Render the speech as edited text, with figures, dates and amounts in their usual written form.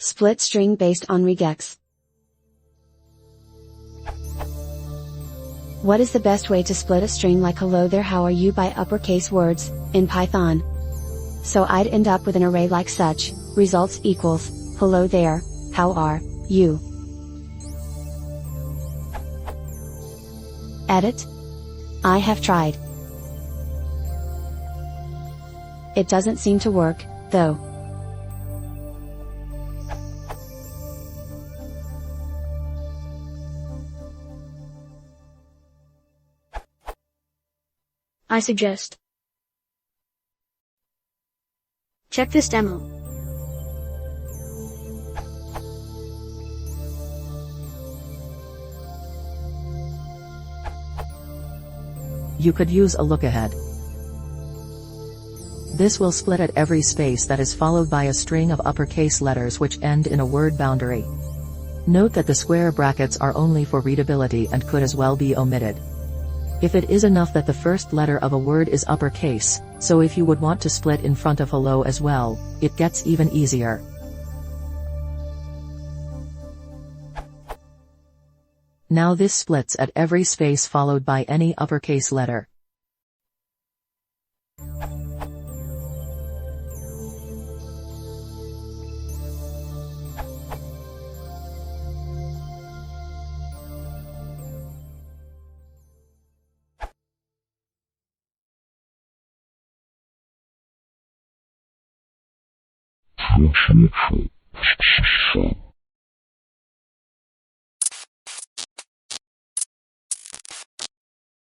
Split string based on regex. What is the best way to split a string like hello there how are you by uppercase words, in Python? So I'd end up with an array like such, results equals, hello there, how are you? Edit? I have tried. It doesn't seem to work, though. I suggest check this demo. You could use a look ahead. This will split at every space that is followed by a string of uppercase letters which end in a word boundary. Note that the square brackets are only for readability and could as well be omitted. If it is enough that the first letter of a word is uppercase, so if you would want to split in front of hello as well, it gets even easier. Now this splits at every space followed by any uppercase letter. Чё-чё-чё?